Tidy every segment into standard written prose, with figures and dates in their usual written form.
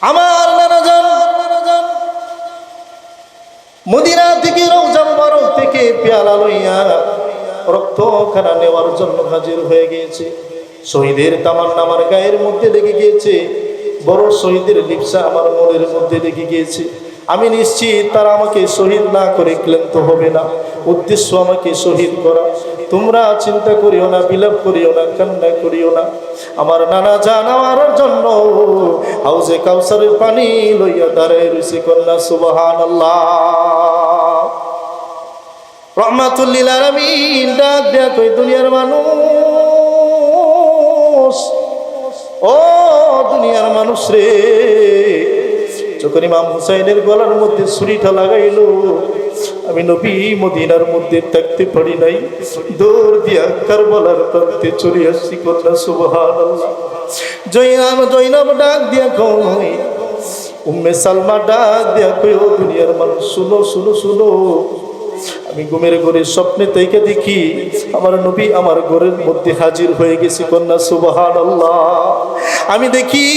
আমার নানা যান মদিনা থেকে রওজা মুবারক থেকে পেয়ালা লইয়া রক্তখানা নেওয়ার জন্য হাজির হয়ে গিয়েছে। শহীদের তামান্না আমার গায়ের মধ্যে লেগে গিয়েছে, বড় শহীদের লিপ্সা আমার মনের মধ্যে লেগে গিয়েছে। আমি নিশ্চিত তারা আমাকে শহীদ না করে ক্লান্ত হবে না, উদ্দেশ্য আমাকে শহীদ করা। তোমরা চিন্তা করিও না, বিলাপ করিও না, কান্না করিও না। আমার নানা জান আমার জন্য হাউজে কাউসারের পানি লইয়া দাঁড়ায় রয়েছে। কন্যা সুবহানাল্লাহ। রহমাতুল লিল আলামিন ডাক দেয়া কই, দুনিয়ার মানুষ, ও দুনিয়ার মানুষ রে, যখন ইমাম হুসাইনের গলার মধ্যে ছুরিটা লাগাইলো, আমি নবী মদিনার মধ্যে থাকতে পারি নাই, দৌড় দিয়া কারবালার প্রান্তে চলে আসছি। কন্যা সুবহানাল্লাহ। জয়নাব ডাক দিয়া কই, উম্মে সালমা ডাক দিয়া কই, ও দুনিয়ার মানুষ শুনো শুনো শুনো, আমি ঘুমের ঘরে স্বপ্নে থেকে দেখি আমার নবী আমার ঘরের মধ্যে হাজির হয়ে গেছে। কন্যা সুবহানাল্লাহ। আমি দেখি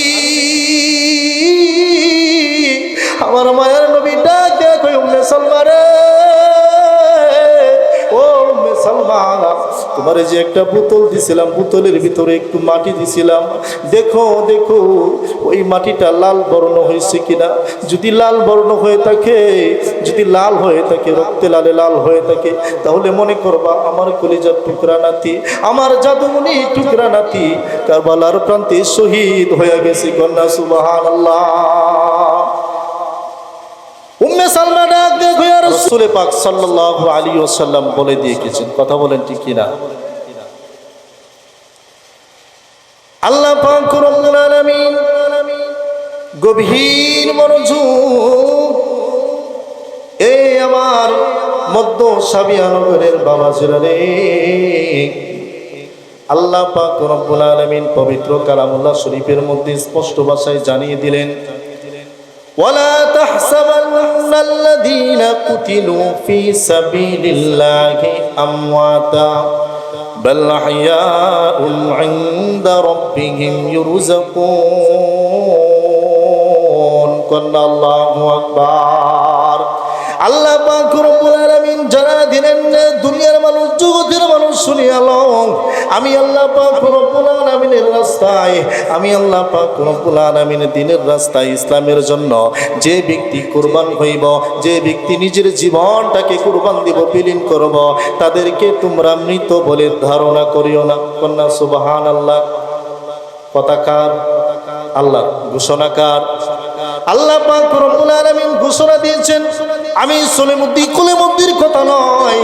আমার মায়ের নবী ডাক দেয়া কই, উম্মে সালমা রে, ও উম্মে সালমা, তোমার যে একটা বোতল দিছিলাম, বোতলের ভিতরে একটু মাটি দিছিলাম, দেখো দেখো ওই মাটিটা লাল বর্ণ হয়েছে কিনা। যদি লাল বর্ণ হয়ে থাকে, যদি লাল হয়ে থাকে, রক্তে লালে লাল হয়ে থাকে, তাহলে মনে করবা আমার কলিজার টুকরা নাতি, আমার জাদুমণি টুকরা নাতি কারবালার প্রান্তে শহীদ হয়ে গেছে। কন্যা সুবহানাল্লাহ। উম্মে সালমা ডাক দিয়ে কই, রাসূল পাক সাল্লাল্লাহু আলাইহি ওয়াসাল্লাম বলে দিয়ে গেছেন, কথা বলেন ঠিক কিনা? আল্লাহ পাক রব্বুল আলামিন গভীর মনোযোগ, এই আমার মধ্য সাবিয়ানগরের বাবাজিরা রে, আল্লাহ পাক রব্বুল আলামিন পবিত্র কালামুল্লাহ শরীফের মধ্যে স্পষ্ট ভাষায় জানিয়ে দিলেন, ولا تحسبن الذين قتلوا في سبيل الله أمواتا بل أحياء عند ربهم يرزقون قل الله أكبر আল্লাহ পাক রব্বুল আলামিন জানা দিলেন, দুনিয়ার মানুষ, জগতের মানুষ শুনিয়া লও, আমি আল্লাহ পাক রব্বুল আলামিনের রাস্তায়, আমি আল্লাহ পাক রব্বুল আলামিনের দ্বীনের রাস্তায়, ইসলামের জন্য যে ব্যক্তি কুরবান হইব, যে ব্যক্তি নিজের জীবনটাকে কুরবান দিব, বিলীন করব, তাদেরকে তোমরা মৃত বলে ধারণা করিও না। কন্যা সুবহানাল্লাহ। কথাকার আল্লাহ, ঘোষণাকার আল্লাহ পাক রব্বুল আলামিন ঘোষণা দিয়েছেন। আমি কুলেমুদ্দির কথা নয়,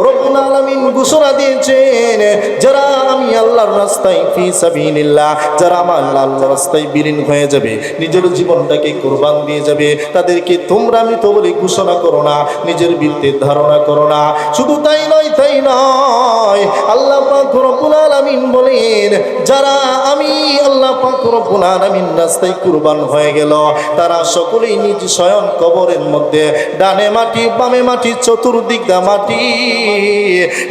রব্বুল আলামিন ঘোষণা দিয়েছেন, যারা আমি আল্লাহর রাস্তায় ফি সাবিলিল্লাহ, যারা আমার আল্লাহর রাস্তায় বিলীন হয়ে যাবে, নিজের জীবনটাকে কুরবান দিয়ে যাবে, তাদেরকে তোমরা মৃত বলে ঘোষণা করো না, নিজের বিরুদ্ধে ধারণা করো না। শুধু তাই নয়, তাই নয়, আল্লাহ পাক রব্বুল আলামিন বলেন, যারা আমি আল্লাহ পাক রব্বুল আলামিন রাস্তায় কুরবান হয়ে গেল, তারা সকলেই নিজ স্বয়ং কবরের মধ্যে ডানে মাটি, বামে মাটি, চতুর্দিক দা মাটি।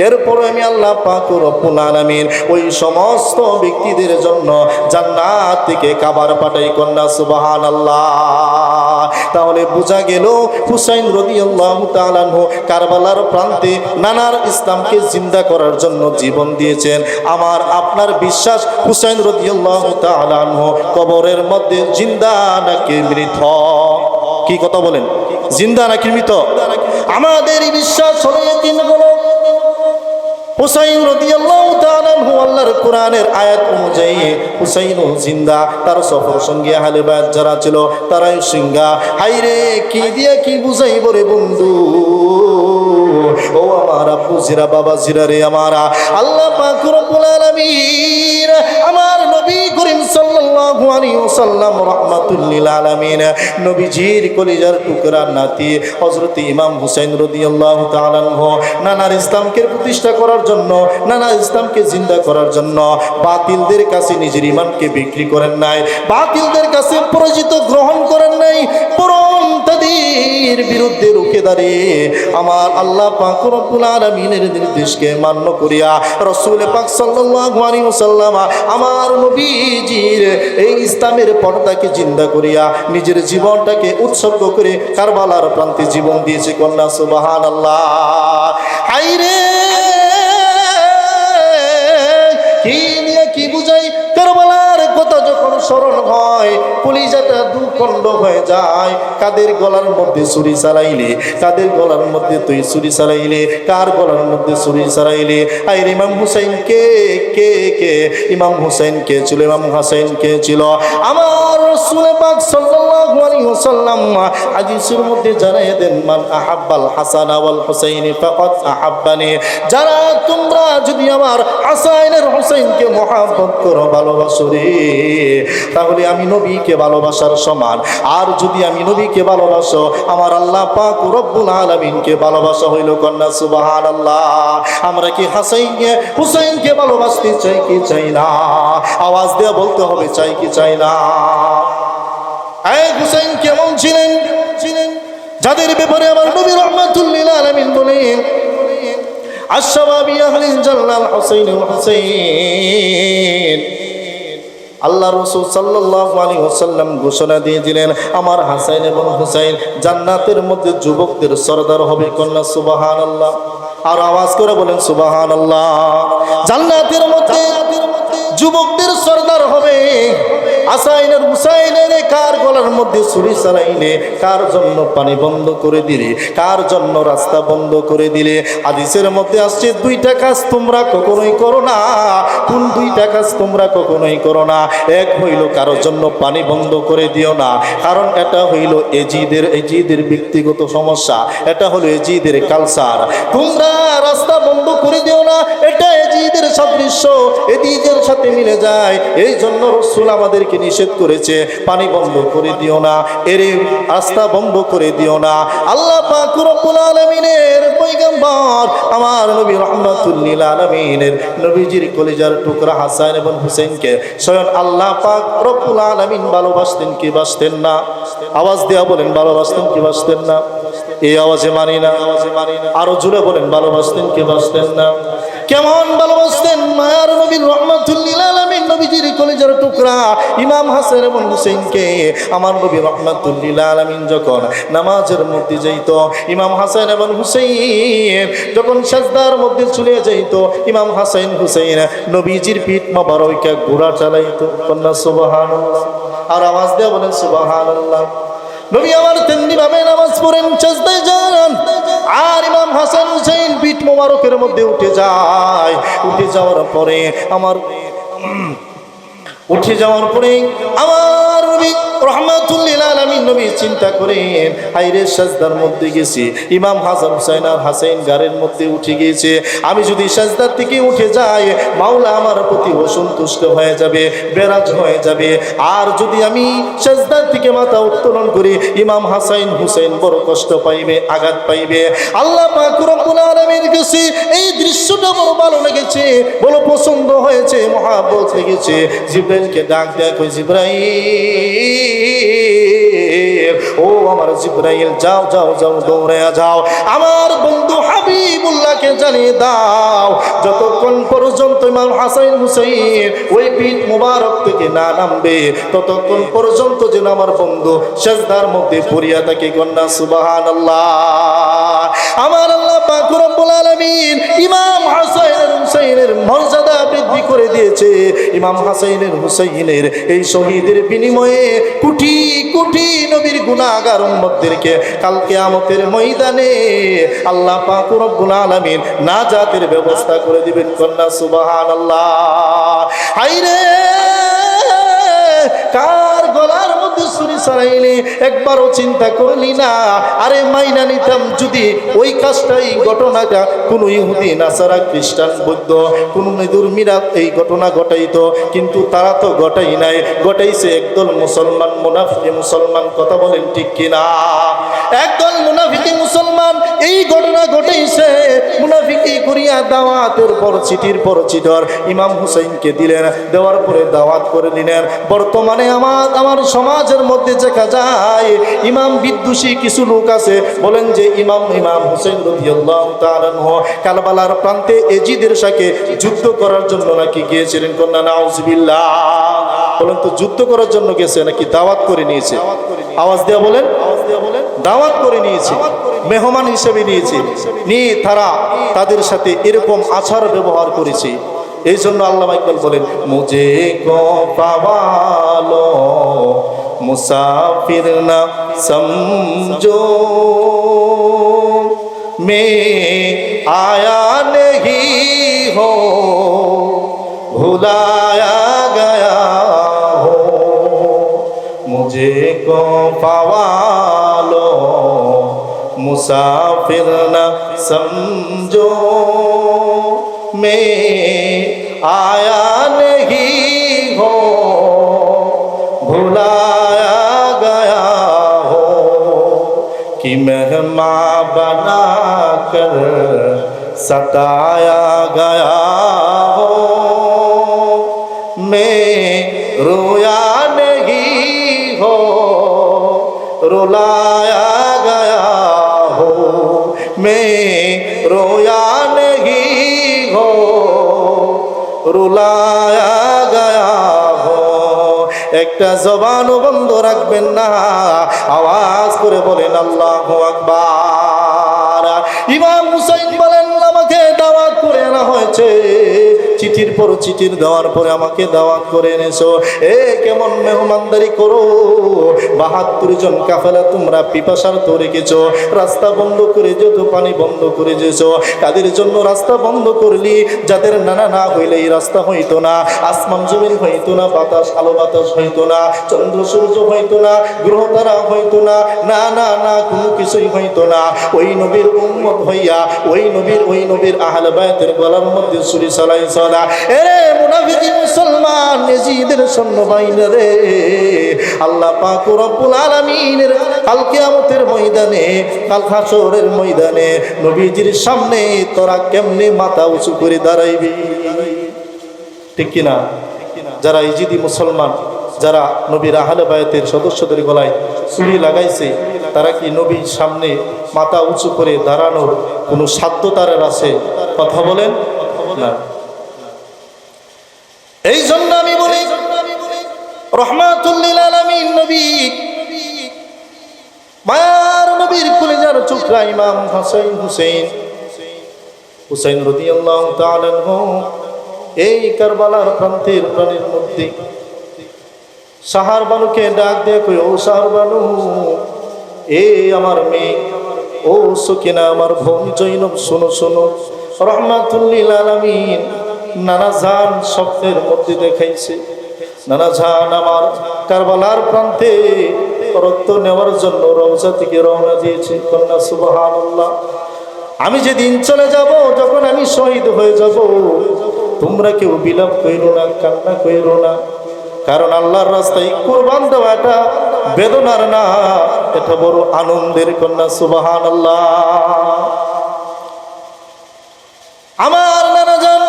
এরপর আমি আল্লাহ পাক রব্বুল আলামিন ওই সমস্ত ব্যক্তিদের জন্য জান্নাত থেকে খাবার পাঠাই। কন্যা সুবহানাল্লাহ। তাহলে বোঝা গেল হুসাইন রাদিয়াল্লাহু তাআলা আনহু কারবালার প্রান্তে নানার ইসলামকে জিন্দা করার জন্য জীবন দিয়েছেন। আমার আপনার বিশ্বাস হুসাইন রাদিয়াল্লাহু তাআলা আনহু কবরের মধ্যে জিন্দা নাকি মৃত? কি কথা বলেন, জিন্দা নাকি মৃত? আমাদের বিশ্বাস হলো, তিন হলো হুসাইন রাদিয়াল্লাহু তাআলা আনহু আল্লাহর কোরআনের আয়াত অনুযায়ী হুসাইন জিন্দা, তার সফর সঙ্গী আহলে বাইত যারা ছিল তারাই সিংহা। হাইরে কি দিয়া কি বুঝাইব রে বন্ধু, ও আমার আব্বু জিরা, বাবা জিরা রে আমারা, আল্লাহ পাক রব্বুল আলামিন আমার নবী করিম সাল্লাল্লাহু আলাইহি ওয়াসাল্লাম রাহমাতুল লিল আলামিন, নবীজির কলিজার টুকরা নাতি হযরত ইমাম হুসাইন রাদিয়াল্লাহু তাআলা আনহু নানার ইসলামকে প্রতিষ্ঠা করার জন্য, নানা ইসলামকে জিন্দা করার জন্য বাতিলদের কাছে নিজের ইমানকে বিক্রি করেন নাই, বাতিলদের কাছে পরাজিত গ্রহণ করেন নাই, বরং তাদের নবীর বিরুদ্ধে রুখে দাঁড়িয়ে আমার আল্লাহ পাক রব্বুল আলামিনের নির্দেশকে মান্য করিয়া রাসূল পাক সাল্লাল্লাহু আলাইহি ওয়াসাল্লাম আমার নবীজির এই ইসলামের পতাকাকে জিন্দা করিয়া নিজের জীবনটাকে উৎসর্গ করে কারবালার প্রান্তে জীবন দিয়েছে। কন্যা সুবহানাল্লাহ। হায়রে কি নিয়ে কি বুঝাই, কারবালার কথা যখন স্মরণ হয় কলিজাটা দুখণ্ড হয়ে যায়। কাদের গলার মধ্যে ছুরি চালাইলে, কাদের গলার মধ্যে তুই ছুরি চালাইলে, কার গলার মধ্যে ছুরি চালাইলে। আইরে ইমাম হুসাইন কে কে কে ইমাম হুসাইন কে ছিল, ইমাম হাসাইন কে ছিল? আমার রাসূল পাক সাল্লাল্লাহু আলাইহি ওয়াসাল্লাম হাদিসের মধ্যে জানায় দেন, মান আহাব্বাল হাসান ওয়াল হুসাইন ফাকাদ আহাব্বানি। যারা তোমরা যদি আমার হাসান আর হুসাইনকে মহব্বত করো, ভালোবাসো রে, তাহলে আমি নবীকে ভালোবাসার সমান। আর যদি আমি নবীকে ভালোবাসো, আমার আল্লাহ পাক রব্বুল আলামিনকে ভালোবাসা হইল। কন্যা সুবহানাল্লাহ। আমরা কি হাসাইনকে হুসাইনকে ভালোবাসতে চাই কি চাই না? আওয়াজ দিয়ে বলতে হবে, চাই কি চাই না? এই হুসাইন কেমন ছিলেন? যাদের ব্যাপারে আমার নবী রাহমাতুল লিল আলামিন বলেন, আশরাবি আহলিল জান্নাহ হুসাইন হুসাইন। আল্লাহ রাসূল সাল্লাল্লাহু আলাইহি ওয়াসাল্লাম ঘোষণা দিয়ে দিলেন, আমার হাসান এবং হুসাইন জান্নাতের মধ্যে যুবকদের সরদার হবে। কন্যা সুবহানাল্লাহ। আর আওয়াজ করে বলেন সুবহানাল্লাহ। জান্নাতের মধ্যে যুবকদের সরদার হবে। হাসান আর হুসাইনের কার গলার মধ্যে ছুরি চালাইলে, কার জন্য পানি বন্ধ করে দিলে, কার জন্য রাস্তা বন্ধ করে দিলে। হাদিসের মধ্যে আসছে, দুইটা কাজ তোমরা কখনোই করো না। কোন দুইটা কাজ তোমরা কখনোই করো না? এক হইল কারোর জন্য পানি বন্ধ করে দিও না, কারণ এটা হইল এজিদের ব্যক্তিগত সমস্যা, এটা হলো এজিদের কালচার। তোমরা রাস্তা বন্ধ করে দিও না, এটা এজিদের সাদৃশ্য, এজিদের সাথে মিলে যায়। এই জন্য রাসূল আমাদেরকে নিষেধ করেছে, পানি বন্ধ করে দিও না, এর রাস্তা বন্ধ করে দিও না। আল্লাহ পাক রব্বুল আলামিনের পয়গম্বর আমার নবী রাহমাতুল লিল আলামিনের নবীজির কলিজার টুকরা হাসান এবং হুসাইনকে স্বয়ং আল্লাহ পাক রব্বুল আলামিন ভালোবাসতেন কি বাসতেন না? আওয়াজ দেয়া বলেন, ভালোবাসতেন কি বাসতেন না? এই আওয়াজে মানি না, আরো জোরে বলেন, ভালোবাসতেন কি বাসতেন না? কেমন ভালোবাসতেন মায়ার নবী রাহমাতুল লিল আলামিন নবীজির কলিজার টুকরা ইমাম হাসান এবং হুসাইনকে। আমার নবী রাহমাতুল লিল আলামিন যখন নামাজের মধ্যে যাইত, ইমাম হাসান এবং হুসাইন যখন সাজদার মধ্যে চলে যাইত, ইমাম হাসান হুসাইন নবীজির পিঠ মোবারকে ঘোড়া চালাইতো। কন্যা সুবহানাল্লাহ। আর আওয়াজ দিয়ে বলেন সুবহানাল্লাহ। নবী আমার তেমনি ভাবে নামাজ পড়েন, সাজদায় যান, আর ইমাম হাসান হুসাইন পিঠ মোবারকের মধ্যে উঠে যায়। উঠে যাওয়ার পরে আমার নবী রাহমাতুল লিল আলামিন নবী চিন্তা করেন, হায়রে সাজদার মধ্যে গেছি, ইমাম হাসান হুসাইন আর হাসাইন গারের মধ্যে উঠে গিয়েছে। আমি যদি সাজদার থেকে উঠে যাই, মাওলা আমার প্রতি অসন্তুষ্ট হয়ে যাবে, বেরাজ হয়ে যাবে। আর যদি আমি সাজদার থেকে মাথা উত্তোলন করি, ইমাম হাসাইন হুসাইন বড় কষ্ট পাইবে, আঘাত পাইবে। আল্লাহ পাক রব্বুল আলামিনের কাছে এই দৃশ্যটা বড় ভালো লেগেছে, বড় পছন্দ হয়েছে, মহব্বত লেগেছে। জিবরাইলকে ডাক দেয়া, কই জিবরাইল, ও আমার জিবরাইল, যাও যাও যাও, দৌড়ে যাও, আমার বন্ধু হাবিবুল্লাহকে জানিয়ে দাও, যতক্ষণ পর্যন্ত ইমাম হাসান হুসাইন ওই পিঠ মুবারক থেকে না নামবে, ততক্ষণ পর্যন্ত যেন আমার বন্ধু সিজদার মধ্যে পড়িয়া থাকে। কন্যা সুবহানাল্লাহ। আমার আল্লাহ পাক রব্বুল আলামিন ইমাম হাসান হুসাইনের মর্যাদা বৃদ্ধি করে দিয়েছে। ইমাম হাসান হুসাইনের এই শহীদের বিনিময়ে কোটি কোটি নবীর গুনাহগার উম্মতদেরকে কাল কিয়ামতের ময়দানে আল্লাহ পাক রব্বুল আলামিন নাজাতের ব্যবস্থা করে দিবেন। কন্যা সুবহানাল্লাহ। হায়রে কার গলার মধ্যে ছুরি চালাইলি একবারও চিন্তা করলি না? আরে মাইনা নিতাম যদি ওই কাজটাই, ঘটনাটা কোন ইহুদি নাসারা খ্রিস্টান বৌদ্ধ কোন দুর্মিরা এই ঘটনা ঘটাইতো, কিন্তু তারা তো ঘটাই নাই, ঘটাইছে একদল মুসলমান মুনাফিক মুসলমান। কথা বলেন ঠিক কিনা? একদল মুনাফিকি মুসলমান এই ঘটনা ঘটেছে, মুনাফিকি করিয়া দাওয়াতের পর চিঠির পর চিঠর ইমাম হুসাইনকে দিলেন, দেওয়ার পরে দাওয়াত করে দিলেন। বর্তমানে আমার সমাজের মধ্যে দেখা যায় ইমাম বিদ্বেষী কিছু লোক আছে, বলেন যে ইমাম হুসাইন রাদিয়াল্লাহু তাআলা কারবালার প্রান্তে এজিদের সাথে যুদ্ধ করার জন্য নাকি গিয়েছিলেন, কন্যা নাউজুবিল্লাহ। বলেন তো যুদ্ধ করার জন্য গেছে নাকি দাওয়াত করে নিয়েছে? আওয়াজ দেয়া বলেন, দাওয়াত করে নিয়েছে, মেহমান হিসেবে নিয়েছে, নিয়ে তাদের সাথে এরকম আচার ব্যবহার করেছে। এই জন্য আল্লামা ইকবাল বলেন, মুঝে কো পাওয়ালো মুসাফির না সমঝো मैं आया नहीं हो भुलाया गया हो मुझे को पावालो मुसाफिर न समझो मैं आया नहीं हो भुलाया गया हो कि मेहमान बना कर सताया गया हो मैं रोया नहीं हो रुलाया गया हो मैं रोया नहीं हो रुलाया गया हो। একটা জবানও বন্ধ রাখবেন না, আওয়াজ করে বলেন আল্লাহু আকবার। ইমাম হুসাইন বলেন, আমাকে দাওয়াত করে আনা হয়েছে, চিঠির পর চিঠির দেওয়ার পরে আমাকে দাওয়াত করে এনেছো, কেমন মেহমানদারি করো। ৭২ জন কাফেলা তোমরা পিপাসার তো রেখেছো, রাস্তা বন্ধ করে যেত, পানি বন্ধ করে যেছো। কাদের জন্য রাস্তা বন্ধ করলি? যাদের নানা না হইলে এই রাস্তা হইতো না, আসমান জমিন হইতো না, বাতাস আলো বাতাস হইতো না, চন্দ্র সূর্য হইতো না, গ্রহ তারা হইতো না, না না না কোনো কিছুই হইতো না। ওই নবীর উম্মত হইয়া ওই নবীর আহলে বায়তের গলার মধ্যে ছুরি চালাইছ না। এরে মুনাফিকি মুসলমান, এজিদের সৈন্যবাহিনী রে, আল্লাহ পাক রব্বুল আলামিনের কাল কিয়ামতের ময়দানে, কাল হাসরের ময়দানে নবীজির সামনে তোরা কেমনে মাথা উঁচু করে দাঁড়াইবি? ঠিক কিনা? যারা ইজিদি মুসলমান, যারা নবীর আহলে বায়তের সদস্যদের গলায় ছুরি লাগাইছে, তারা কি নবীর সামনে মাথা উঁচু করে দাঁড়ানোর কোনো সাধ্য তাদের আছে? কথা বলেন না। এই জন্য আমি বলি, রহমাতুল লিল আলামিন নবী, মায়ার নবীর কলিজার টুকরা ইমাম হুসাইন রাদিয়াল্লাহু তাআলা এই কারবালার প্রান্তের প্রাণের মধ্যে সাহার বানুকে ডাক দিয়ে কই, ও সাহার বানু, আমার মেয়ে, ও সকিনা, আমার বোন জৈনব, শোনো শোনো। রহমাতুল লিল আলামিন নানা জান স্বপ্নের মধ্যে দেখাইছে, নানা জান আমার কারবালার প্রান্তে রক্ত নেওয়ার জন্য রওজা থেকে রওনা দিয়েছে। কন্যা সুবহানাল্লাহ। আমি যেদিন চলে যাব, যখন আমি শহীদ হয়ে যাব, তোমরা কেউ বিলাপ কইরো না, কান্না কইরো না, কারণ আল্লাহর রাস্তায় কুরবান দেওয়াটা বেদনার না, এটা বড় আনন্দের। কন্যা সুবহানাল্লাহ। আমার নানা জান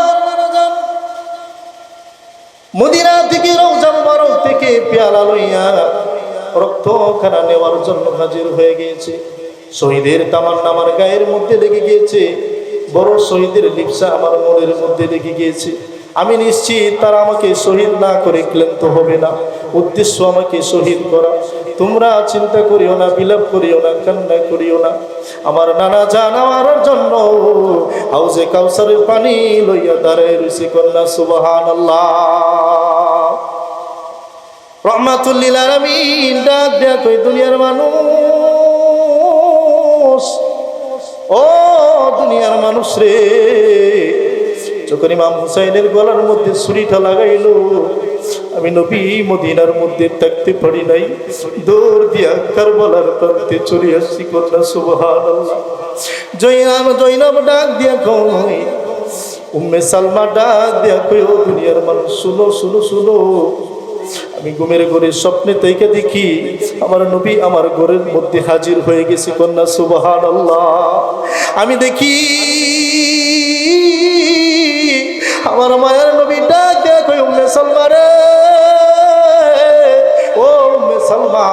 মদিনা থেকে রওজা মুবারক থেকে পেয়ালা লইয়া রক্তখানা নেওয়ার জন্য হাজির হয়ে গিয়েছে। শহীদের তামান্না আমার গায়ের মধ্যে লেগে গিয়েছে, বড় শহীদের লিপ্সা আমার মনের মধ্যে লেগে গিয়েছে। আমি নিশ্চিত তারা আমাকে শহীদ না করে ক্লান্ত হবে না, উদ্দেশ্য আমাকে শহীদ করা। তোমরা চিন্তা করিও না, বিলাপ করিও না, কান্না করিও না। আমার নানা জান আমার জন্য হাউজে কাউসারের পানি লইয়া দাঁড়ায় রয়েছে। কন্যা সুবহানাল্লাহ। রহমাতুল লিল আলামিন ডাক দেয়া কই, দুনিয়ার মানুষ, ও দুনিয়ার মানুষ রে, যখন ইমাম হুসাইনের গলার মধ্যে ছুরিটা লাগাইলো, আমি নবী মদিনার মধ্যে থাকতে পারি নাই, দৌড় দিয়া কারবালার প্রান্তে চলে আসছি। কন্যা সুবহানাল্লাহ। জৈনব ডাক দিয়া কই, উম্মে সালমা ডাক দিয়া কই, ও দুনিয়ার মানুষ শুনো শুনো শুনো, আমি ঘুমের ঘরে স্বপ্নে থেকে দেখি আমার নবী আমার ঘরের মধ্যে হাজির হয়ে গেছে। কন্যা সুবহানাল্লাহ। আমি দেখি আমার মায়ের নবী ডাক দেয়া কই, উম্মে সালমা রে, ও উম্মে সালমা,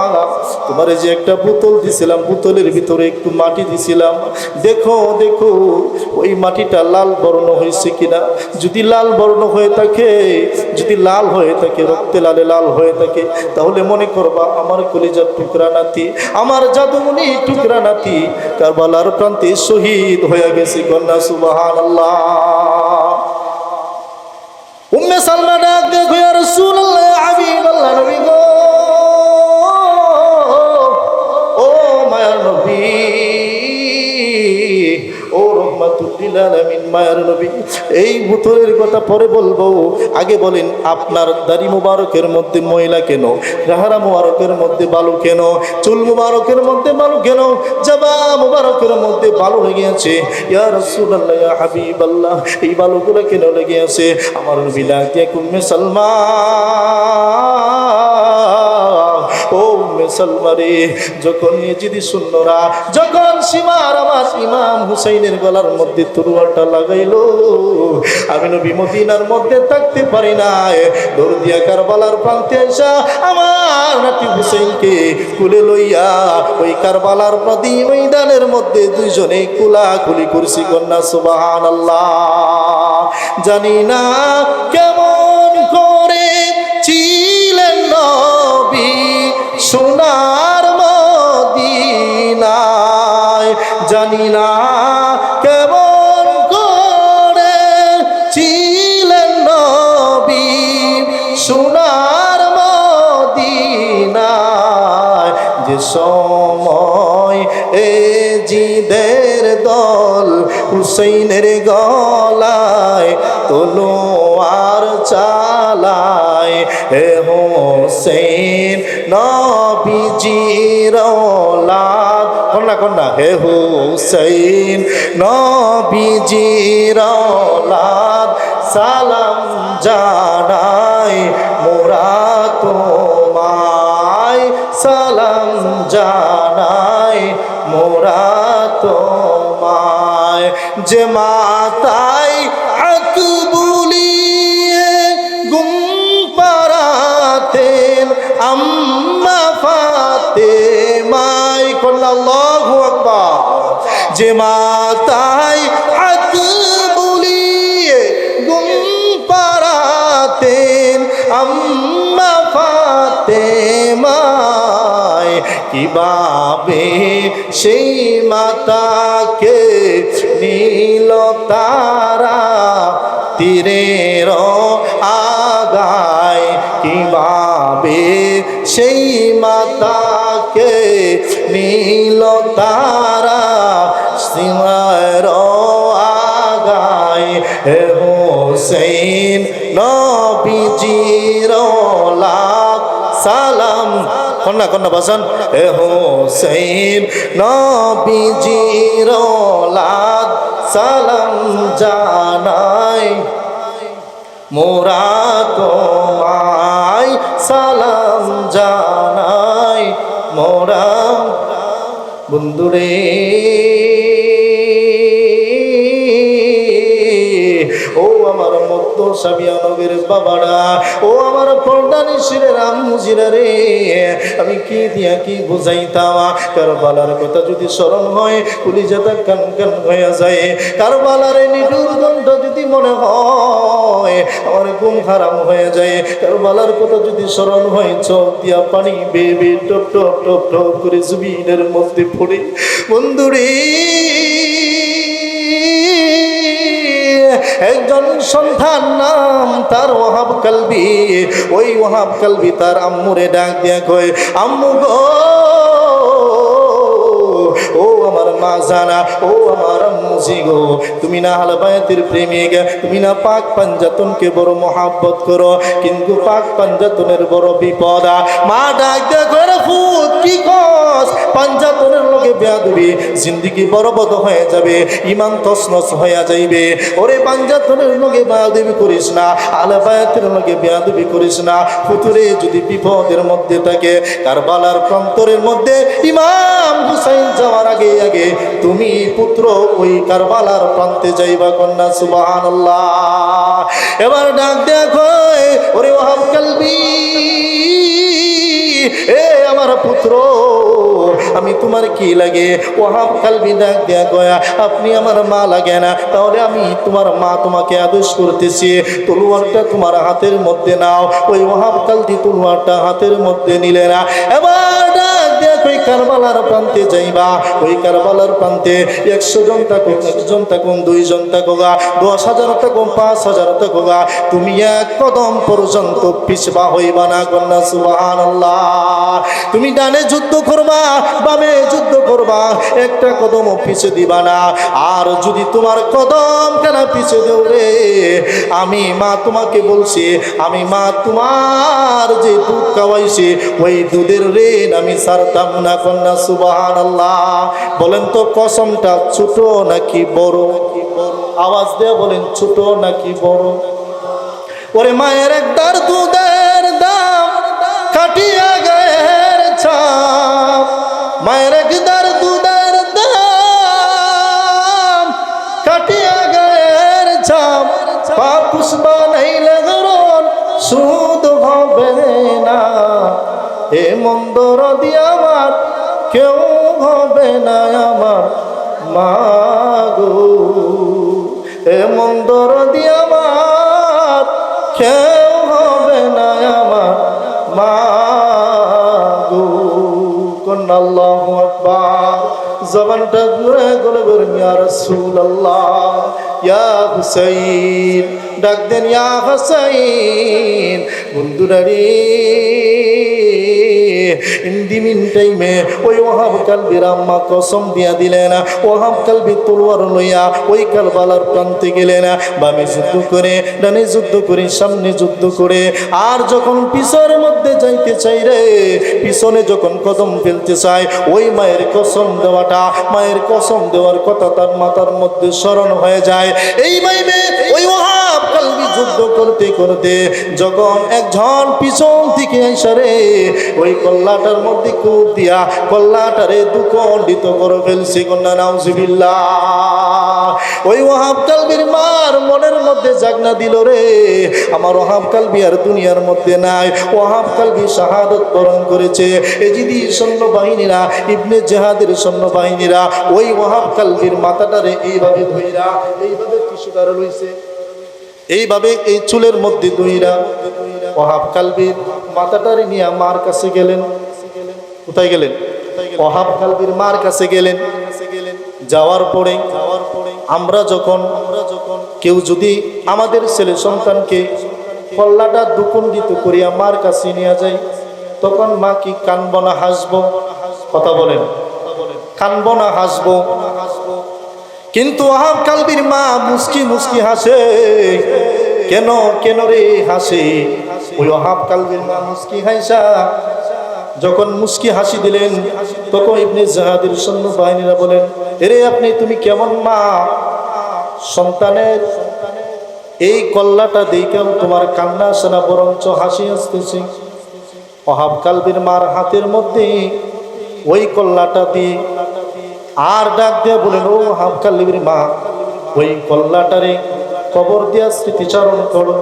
তোমার যে একটা বোতল দিছিলাম, বোতলের ভিতরে একটু মাটি দিছিলাম, দেখো দেখো ওই মাটিটা লাল বর্ণ হয়েছে কিনা। যদি লাল বর্ণ হয়ে থাকে, যদি লাল হয়ে থাকে, রক্তে লালে লাল হয়ে থাকে, তাহলে মনে করবা আমার কলিজার টুকরা নাতি, আমার জাদুমণি টুকরা নাতি কারবালার প্রান্তে শহীদ হয়ে গেছে। কন্যা সুবহানাল্লাহ। উম্মে সালমা ডাক দেখো, ইয়া রাসূলুল্লাহ, ইয়া হাবিবাল্লাহ, নবী গো, ও মায়ার নবী, ও রহমাতুল লিল আলামিন মায়ার নবী, এই বোতলের কথা পরে বলবো, আগে বলেন আপনার দাড়ি মুবারকের মধ্যে ময়লা কেন, চেহারা মুবারকের মধ্যে বালু কেন, চুল মুবারকের মধ্যে বালু কেন, জামা মুবারকের মধ্যে বালু লেগে আছে? ইয়া রাসূলুল্লাহ, ইয়া হাবিবাল্লাহ, এই বালুগুলো কেন লেগে আছে? আমার নবী ডাক দিয়ে উম্মে সালমা, ও উম্মে সালমা রে, যখন ইজিদি সৈন্যরা, যখন সীমার আমার ইমাম হুসাইনের গলার মধ্যে তরোয়ারটা লাগাইলো, আমি নবী মদিনার মধ্যে থাকতে পারি না, দৌড় দিয়া কারবালার প্রান্তে এসা আমার নাতি হুসাইনকে কুলে লইয়া ওই কারবালার প্রতি ময়দানের মধ্যে দুইজনে কুলাকুলি করছি। কন্যা সুবহানাল্লাহ। জানি না কেমন করে ছিলেন নবী সোনার মদিনায়, জানি না কেমন করে ছিলেন নবী সোনার মদিনায়, যে সময় এ জিদের দল হুসাইনের গলায় তলোয়ার চালায়, হে হোসেন নবীজির औलाद, কন্যা কন্যা, হে হোসেন নবীজির औलाद, সালাম জানাই মোরা তোমায়, সালাম জানাই মোরা তোমায়, যে মাতায় হাত বুলিয়ে গুম পারাতেন আম্মা ফাতেমায়। কন্যা আল্লাহু আকবার। যে মাতায় হাত বুলিয়ে গুম পারাতেন আম্মা ফাতেমায়, কিভাবে সেই মাতাকে নীল তারা তীরের আগায়, কিভাবে সেই মাতাকে নীল তারা সীমার আগায়, হে হোসেন নবীজির औलाद, সালাম, কন্যা কন্যা বাসান, হে হোসেন নবীজির औलाद, সালাম জানাই মোরা তোমায়, সালাম জানাই মোরা। বন্ধুরে, ও আমার মধ্য সাবিয়া নগরের বাবারা, ও আমার পর্দানি শিরের আম্মুজিরা রে, আমি কি দিয়া কি বুঝাইতাম? কারবালার কথা যদি স্মরণ হয় কলিজাটা কান কান হয়ে যায়। কারবালার নিঠুর দণ্ড যদি মনে হয় আমার ঘুম হারাম হয়ে যায়। কারবালার কথা যদি স্মরণ হয় চোখ দিয়া পানি বেবে টপ টপ টপ টপ করে জমিনের মধ্যে পড়ে। বন্ধুরে, একজন সন্তান নাম তার ওয়াহাব কালবি, ওই ওয়াহাব কালবি তার আম্মুরে ডাক দিয়া কয়, আম্মু গো, ও আমার মা জানা, ও আমার আম্মুজি গো, তুমি না আহলে বায়াতের প্রেমিক, তুমি না পাক পাঞ্জাতনকে বড় মহাব্বত করো, কিন্তু পাক পাঞ্জাতনের বড় বিপদ। মা ডাক দিয়া কয়, রে ফুত কি কস? পাঞ্জাতনের লগে বেয়াদবি, জিন্দেগি বরবাদ হয়ে যাবে, ঈমান তছনছ হয়ে যাইবে। ওরে পাঞ্জাতনের লগে বেয়াদবি করিস না, আলে বায়াতের লগে বেয়াদবি করিস না। ফুতুরে যদি বিপদের মধ্যে থাকে, কারবালার প্রান্তরের মধ্যে ইমাম হুসাইন যাওয়ার আগে আগে তুমি পুত্র ওই কারবালার প্রান্তে যাইবা। কন্যা সুবহানাল্লাহ। এবার ডাক দেখো, ওরে ওয়াহাব কালবি, এ আমার পুত্র, আমি তোমার কি লাগে? ওয়াহাব কালবি ডাক দেয়া গয়া, আপনি আমার মা লাগে না, তাহলে আমি তোমার মা, তোমাকে আদেশ করতেছি তলোয়ারটা তোমার হাতের মধ্যে নাও। ওই ওয়াহাব কালবি তলোয়ারটা হাতের মধ্যে নিলে না। এবার ডাক দেয়া ওই কারবালার প্রান্তে যাইবা। ওই কারবালার প্রান্তে 100 জন থাকুক, 1 জন থাকুন, 2 জন থাকুগা, 10,000 থাকুন, 5,000 থাকুগা, তুমি এক কদম পর্যন্ত পিছবা হইবা না। কন্যা সুবহানাল্লাহ। তুমি ডানে যুদ্ধ করবা, বামে যুদ্ধ করবা, একটা কদমও পিছে দিবা না। আর যদি তোমার কদম কেন পিছে দেও রে, আমি মা তোমাকে বলছি, আমি মা তোমার যে দুধ খাওয়াইছি ওই দুধের ঋণ আমি ছাড়তাম না। কন্যা সুবহানাল্লাহ। বলেন তো কসমটা ছোট নাকি বড়? আওয়াজ দিয়ে বলেন, ছোট নাকি বড়? ওরে মায়ের একদার দুধের দাম কাটিয়া গায়ের ছাপ, মায়ের একদার দুধের দাম কাটিয়া গায়ের ছাপ, পাপুস বানাইলে গরন সুদ হবে না। এ মন্দর দিয়ে আমার কেউ হবে না আমার মাগো, এ মন্দর দিয়ে আমার কেউ হবে না আমার মাগো। কন্যা আল্লাহু আকবার। জবানটা ঘুরে গলে বলেন, ইয়া রাসূলুল্লাহ, ইয়া হুসাইন। ডাক দেন, ইয়া হুসাইন। বন্ধুরা রে, ইন্দিমিন টাইমে ওই ওয়াহাব কালবির আম্মা কসম দিয়া দিলেন। ওয়াহাব কালবি তলোয়ার লইয়া ওই কারবালার প্রান্তে গেলেন। বামে যুদ্ধ করে, ডানে যুদ্ধ করে, সামনে যুদ্ধ করে, আর যখন পিছনের মধ্যে যাইতে চাই রে, পিছনে যখন কদম ফেলতে চায়, ওই মায়ের কসম দেওয়াটা, মায়ের কসম দেওয়ার কথা তার মাথার মধ্যে স্মরণ হয়ে যায়। এই মাইমে ওই ওয়াহাব কালবি যুদ্ধ করতে করতে যখন একজন পিছন থেকে আইসা রে, ওই কল্লাটার মধ্যে কূপ দিয়া কল্লাটারে দুখণ্ডিত করে ফেলছে। কন্যা নাউজুবিল্লাহ। ওই ওয়াহাব কালবির মার মনের মধ্যে জাগনা দিল রে, আমার ওয়াহাব কালবি আর দুনিয়ার মধ্যে নাই। ওয়াহাব কালবি শাহাদত বরণ করেছে। এজিদি সৈন্যবাহিনীরা, ইবনে জেহাদের সৈন্যবাহিনীরা ওই ওয়াহাব কালবির মাথাটারে এইভাবে ধইরা, এইভাবে টিস্যুটারে লইছে, এইভাবে এই চুলের মধ্যে ধইরা ওয়াহাব কালবির মাথাটারে নিয়ে মার কাছে গেলেন। কোথায় গেলেন? ওয়াহাব কালবির মার কাছে গেলেন। যাওয়ার পরে আমরা যখন কেউ যদি আমাদের ছেলে সন্তানকে কল্লাটা দুখণ্ডিত করিয়া মার কাছে নিয়ে যায়, তখন মা কি কানব না হাসব? কথা বলেন, কানব না হাসব? কিন্তু ওয়াহাব কালবির মা মুস্কি মুস্কি হাসে। কেন কেন রে হাসে? ওই ওয়াহাব কালবির মা মুস্কি হাসা, যখন মুস্কি হাসি দিলেন, তখন ইবনে জাহাদের সৈন্যবাহিনীরা বলেন, এরে আপনি, তুমি কেমন মা? সন্তানের এই কল্লাটা দেখেও তোমার কান্না আসে না, বরঞ্চ হাসি আসতেছে। ওয়াহাব কালবির মার হাতের মধ্যে ওই কল্লাটা দিয়ে আর ডাক দিয়ে বলেন, ও ওয়াহাব কালবির মা, ওই কল্লাটারে কবর দিয়া স্মৃতিচারণ করো,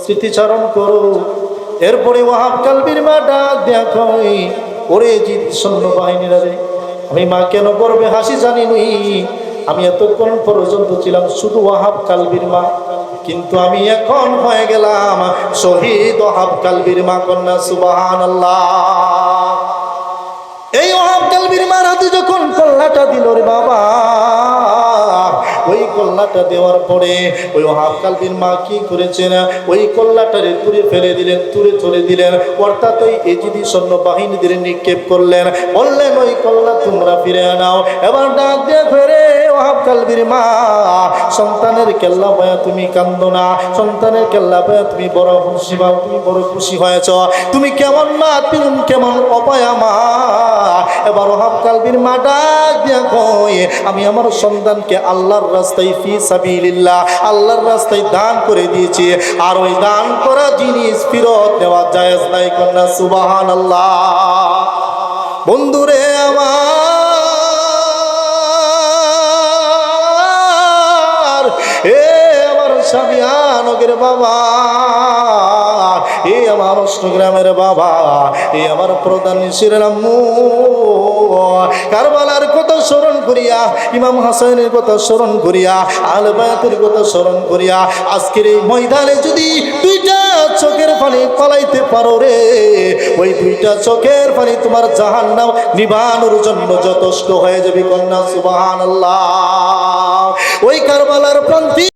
স্মৃতিচারণ করো। এরপরে ওয়াহাব কালবির মা ডাক দেয়া কই, ওরে জিদ সৈন্যবাহিনীরা রে, আমি মা কেন করবে হাসি জানি নি। আমি এতক্ষণ পর্যন্ত ছিলাম শুধু ওয়াহাব কালবির মা, কিন্তু আমি এখন হয়ে গেলাম শহীদ ওয়াহাব কালবির মা। কন্যা সুবহানাল্লাহ। এই ওয়াহাব কালবির মার হাতে যখন কল্লাটা দিল রে বাবা, ওই কল্লাটা দেওয়ার পরে ওই ওয়াহাব কালবির মা কি করেছেন, ওই কল্লাটারে তুলে ফেলে দিলেন, তুলে চলে দিলেন। অর্থাৎ ওই এজিদি সৈন্যবাহিনীদের নিক্ষেপ করলেন, বললেন ওই কল্লা তোমরা ফিরে আনাও। এবার ডাক দিয়ে ফেরে ওয়াহাব কালবির মা, সন্তানের কেল্লা পায়া তুমি কান্দো না, সন্তানের কেল্লা পায়া তুমি বড় খুশি পাও, তুমি বড় খুশি হয়েছ। তুমি কেমন মা, তুমি কেমন অপায়া মা। এবার ওহাব কালবির মা ডাক দিয়া কয় আমি আমার সন্তানকে আল্লাহর রাস্তায় ফি সাবিলিল্লাহ আল্লাহর রাস্তায় দান করে দিয়েছি আর ওই দান করা জিনিস ফেরত নেওয়া জায়েজ নাই কন্যা সুবহানাল্লাহ বন্ধুরে আমার এ আমার সাবিয়ানগের বাবা এ আমার অষ্টগ্রামের বাবা এ আমার প্রধান নিশিরের আম্মু কারবালার কথা স্মরণ করিয়া ইমাম হাসানের কথা স্মরণ করিয়া আলে বায়াতের কথা স্মরণ করিয়া আজকের এই ময়দানে যদি দুইটা চোখের পানি পালাইতে পারো রে ওই দুইটা চোখের পানি তোমার জাহান্নাম নিবানোর জন্য যথেষ্ট হয়ে যাবে কন্যা সুবহানাল্লাহ ওই কারবালার প্রান্তে